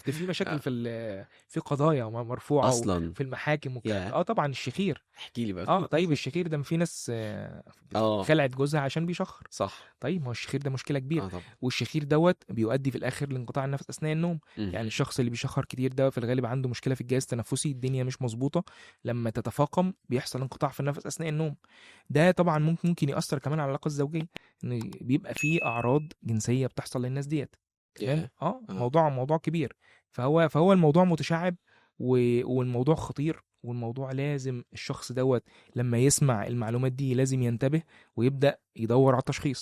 ده في مشاكل في قضايا مرفوعة اصلا. وفي المحاكم يا طبعا الشخير. احكي لي بقى. طيب الشخير ده في ناس اه خلعت جوزها عشان بيشخر. صح. طيب ما هو الشخير ده مشكلة كبيرة. اه طبعا. والشخير دوت بيؤدي في الآخر لانقطاع النفس أثناء النوم. مم. يعني الشخص اللي بيشخر كتير ده في الغالب عنده مشكلة في الجهاز التنفسي، الدنيا مش مظبوطة، لما تتفاقم بيحصل انقطاع في النفس أثناء النوم. ده طبعا ممكن يأثر كمان على العلاقة الزوجية، إن بيبقى فيه أعراض جنسية بتحصل للناس ديت. تمام. يا اه موضوع كبير. فهو الموضوع متشعب، والموضوع خطير، والموضوع لازم الشخص دوت لما يسمع المعلومات دي لازم ينتبه ويبدأ يدور على التشخيص.